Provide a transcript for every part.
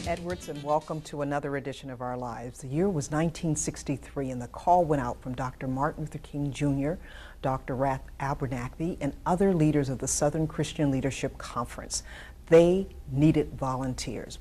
Edwards, and welcome to another edition of Our Lives. The year was 1963, and the call went out from Dr. Martin Luther King Jr., Dr. Ralph Abernathy, and other leaders of the Southern Christian Leadership Conference. They needed volunteers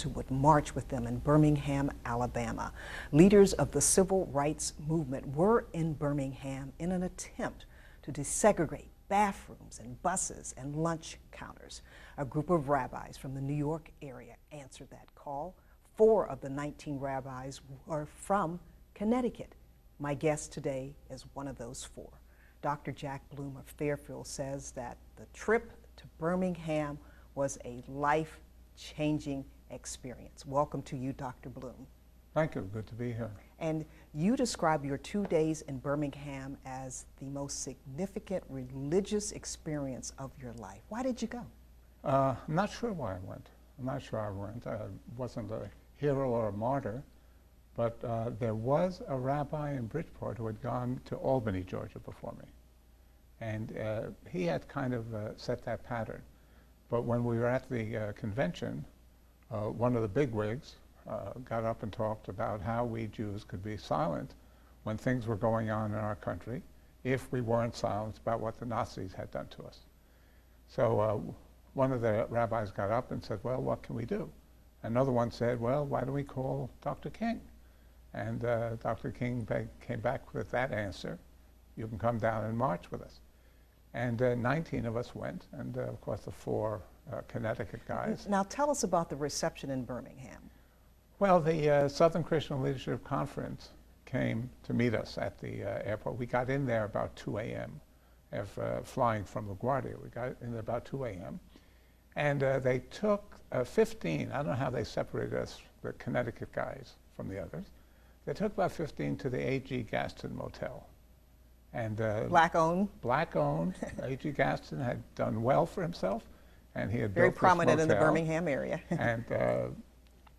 who would march with them in Birmingham, Alabama. Leaders of the civil rights movement were in Birmingham in an attempt to desegregate bathrooms and buses and lunch counters. A group of rabbis from the New York area answered that call. 4 of the 19 rabbis were from Connecticut. My guest today is one of those 4. Dr. Jack Bloom of Fairfield says that the trip to Birmingham was a life-changing experience. Welcome to you, Dr. Bloom. Thank you. Good to be here. And you describe your 2 days in Birmingham as the most significant religious experience of your life. Why did you go? I'm not sure why I went. I wasn't a hero or a martyr, but there was a rabbi in Bridgeport who had gone to Albany, Georgia before me. And he had kind of set that pattern. But when we were at the convention, one of the bigwigs got up and talked about how we Jews could be silent when things were going on in our country if we weren't silent about what the Nazis had done to us. So one of the rabbis got up and said, well, what can we do? Another one said, well, why don't we call Dr. King? And Dr. King came back with that answer: you can come down and march with us. And 19 of us went, and of course the 4 Connecticut guys. Now tell us about the reception in Birmingham. Well, the Southern Christian Leadership Conference came to meet us at the airport. We got in there about 2 a.m. Flying from LaGuardia. We got in there about 2 a.m. And they took 15, I don't know how they separated us, the Connecticut guys, from the others. They took about 15 to the A.G. Gaston Motel. And Black-owned? Black-owned. A.G. Gaston had done well for himself, and he had very built this prominent in the motel. Birmingham area. And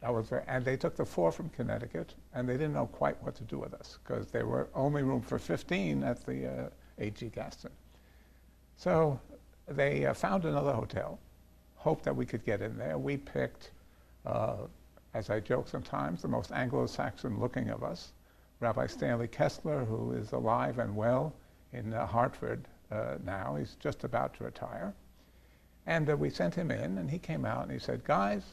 and they took the 4 from Connecticut, and they didn't know quite what to do with us because there were only room for 15 at the A.G. Gaston. So they found another hotel, hoped that we could get in there. We picked, as I joke sometimes, the most Anglo-Saxon looking of us, Rabbi Stanley Kessler, who is alive and well in Hartford now. He's just about to retire. And we sent him in, and he came out and he said, guys,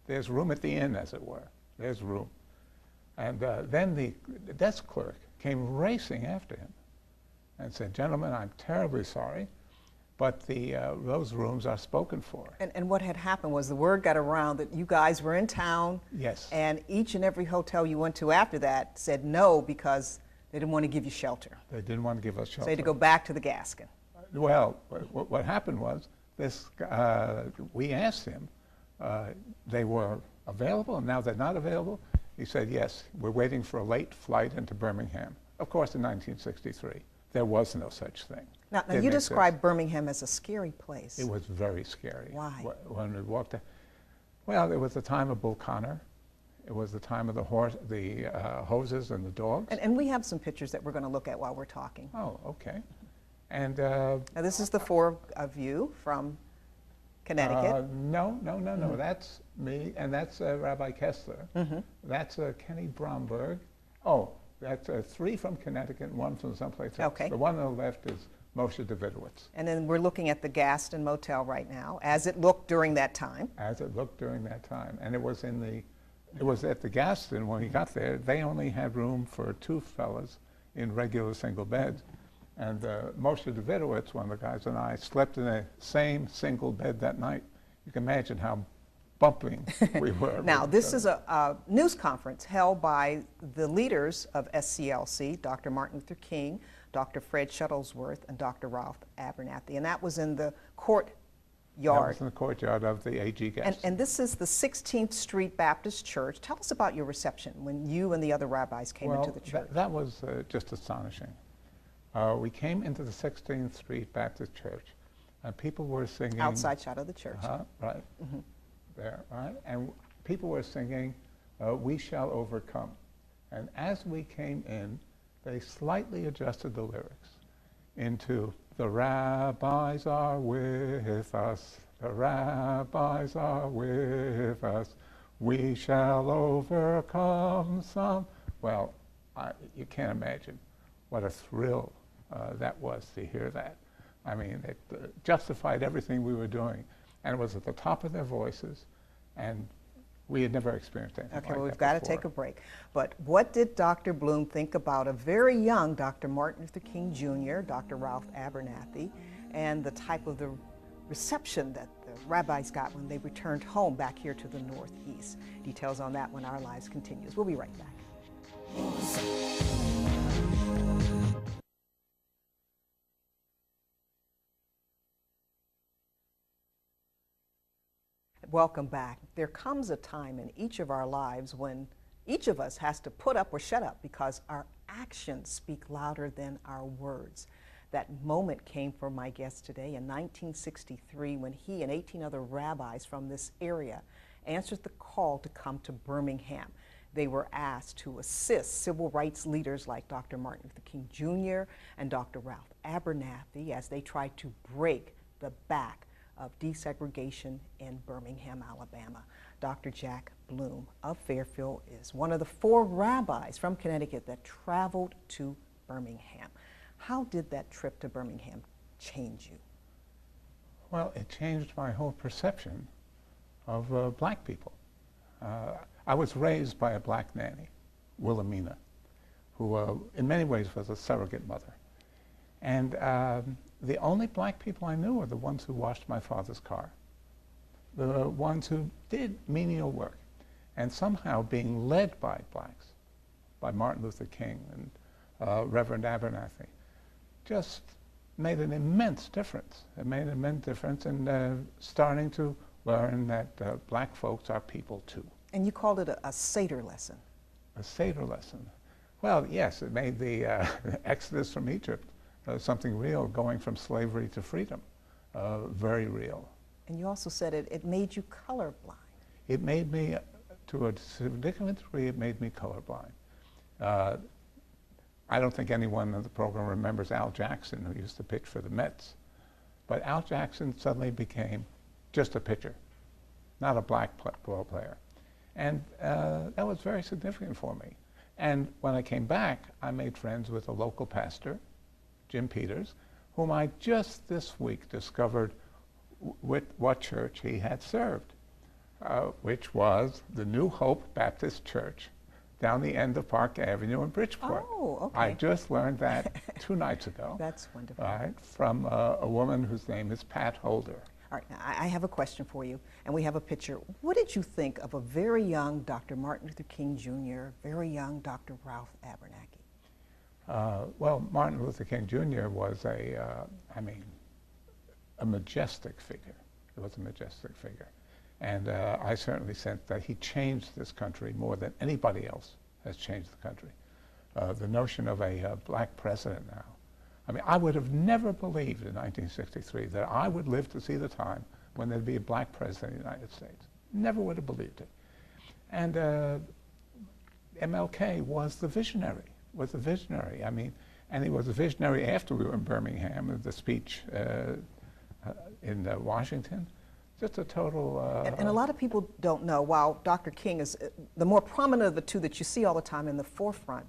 there's room at the inn, as it were. There's room. And then the desk clerk came racing after him and said, gentlemen, I'm terribly sorry, but those rooms are spoken for. And what had happened was the word got around that you guys were in town. Yes. And each and every hotel you went to after that said no because they didn't want to give you shelter. They didn't want to give us shelter. So they had to go back to the Gascon. Well, what happened was this, we asked him, they were available, and now they're not available. He said, yes, we're waiting for a late flight into Birmingham. Of course, in 1963, there was no such thing. Now you describe Birmingham as a scary place. It was very scary. Why? When we walked there. Well, it was the time of Bull Connor. It was the time of the hoses and the dogs. And we have some pictures that we're going to look at while we're talking. Oh, okay. And now this is the 4 of you from Connecticut. No. That's me, and that's Rabbi Kessler. That's Kenny Bromberg. Oh, that's 3 from Connecticut and 1 from someplace else. Okay. The one on the left is Moshe Davidowitz. And then we're looking at the Gaston Motel right now, as it looked during that time. As it looked during that time. And it was at the Gaston when we got there. They only had room for 2 fellas in regular single beds. And Moshe Davidowitz, one of the guys, and I slept in the same single bed that night. You can imagine how bumping we were. Now, this is a news conference held by the leaders of SCLC, Dr. Martin Luther King, Dr. Fred Shuttlesworth, and Dr. Ralph Abernathy. And that was in the courtyard. That was in the courtyard of the A.G. Gaston. And this is the 16th Street Baptist Church. Tell us about your reception when you and the other rabbis came into the church. That was just astonishing. We came into the 16th Street Baptist Church, and people were singing. Outside shot of the church. Right. There, right? And people were singing, We Shall Overcome. And as we came in, they slightly adjusted the lyrics into, the rabbis are with us, the rabbis are with us, We shall overcome some. Well, you can't imagine what a thrill that was to hear that. I mean, it justified everything we were doing, and it was at the top of their voices, and we had never experienced anything like that well, we've got to take a break. But what did Dr. Bloom think about a very young Dr. Martin Luther King Jr., Dr. Ralph Abernathy, and the type of the reception that the rabbis got when they returned home back here to the Northeast? Details on that when Our Lives continues. We'll be right back. Welcome back. There comes a time in each of our lives when each of us has to put up or shut up because our actions speak louder than our words. That moment came for my guest today in 1963 when he and 18 other rabbis from this area answered the call to come to Birmingham. They were asked to assist civil rights leaders like Dr. Martin Luther King Jr. and Dr. Ralph Abernathy as they tried to break the back of desegregation in Birmingham, Alabama. Dr. Jack Bloom of Fairfield is one of the 4 rabbis from Connecticut that traveled to Birmingham. How did that trip to Birmingham change you? Well, it changed my whole perception of black people. I was raised by a black nanny, Wilhelmina, who in many ways was a surrogate mother. And the only black people I knew were the ones who washed my father's car, the ones who did menial work, and somehow being led by blacks, by Martin Luther King and Reverend Abernathy, just made an immense difference. It made an immense difference in starting to learn that black folks are people too. And you called it a Seder lesson. A Seder lesson. Well, yes, it made the Exodus from Egypt something real, going from slavery to freedom, very real. And you also said it made you colorblind. It made me, to a significant degree, it made me colorblind. I don't think anyone in the program remembers Al Jackson, who used to pitch for the Mets. But Al Jackson suddenly became just a pitcher, not a black ball player. And that was very significant for me. And when I came back, I made friends with a local pastor, Jim Peters, whom I just this week discovered what church he had served, which was the New Hope Baptist Church down the end of Park Avenue in Bridgeport. Oh, okay. I just learned that 2 nights ago. That's wonderful. Right, from a woman whose name is Pat Holder. All right, now I have a question for you, and we have a picture. What did you think of a very young Dr. Martin Luther King Jr., very young Dr. Ralph Abernathy? Well, Martin Luther King Jr. was a majestic figure. He was a majestic figure. And I certainly sense that he changed this country more than anybody else has changed the country. The notion of a black president now. I mean, I would have never believed in 1963 that I would live to see the time when there'd be a black president of the United States. Never would have believed it. And MLK was the visionary. I mean, and he was a visionary after we were in Birmingham, the speech in Washington. Just a total... and a lot of people don't know, while Dr. King is the more prominent of the two that you see all the time in the forefront,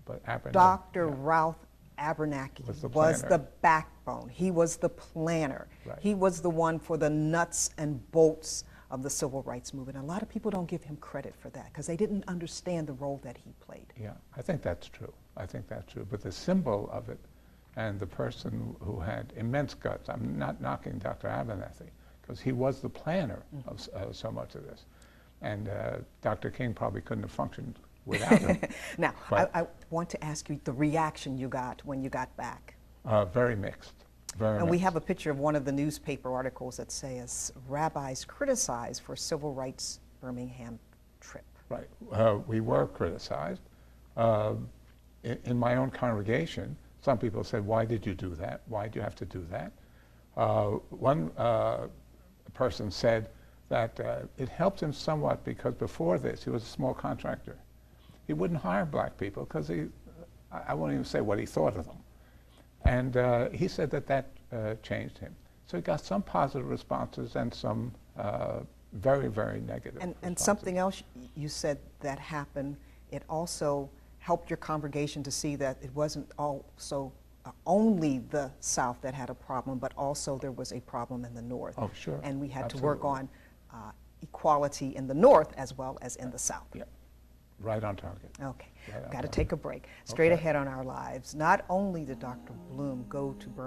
but Dr. Ralph Abernathy was the backbone. He was the planner. Right. He was the one for the nuts and bolts of the civil rights movement. A lot of people don't give him credit for that because they didn't understand the role that he played. Yeah, I think that's true. I think that's true. But the symbol of it and the person who had immense guts, I'm not knocking Dr. Abernathy, because he was the planner of so much of this. And Dr. King probably couldn't have functioned without him. Now, I want to ask you the reaction you got when you got back. Very mixed. And we have a picture of one of the newspaper articles that says, rabbis criticized for civil rights Birmingham trip. Right. We were criticized. In my own congregation, some people said, why did you do that? Why did you have to do that? One person said that it helped him somewhat because before this, he was a small contractor. He wouldn't hire black people because I won't even say what he thought of them. And he said that changed him. So he got some positive responses and some very, very negative. And responses. something else you said that happened, it also helped your congregation to see that it wasn't also only the South that had a problem, but also there was a problem in the North. Oh, sure. And we had Absolutely. to work on equality in the North as well as in the South. Yeah, right on target. Okay, Right on got to target. take a break. Straight Okay. ahead on Our Lives, not only did Dr. Bloom go to Birmingham,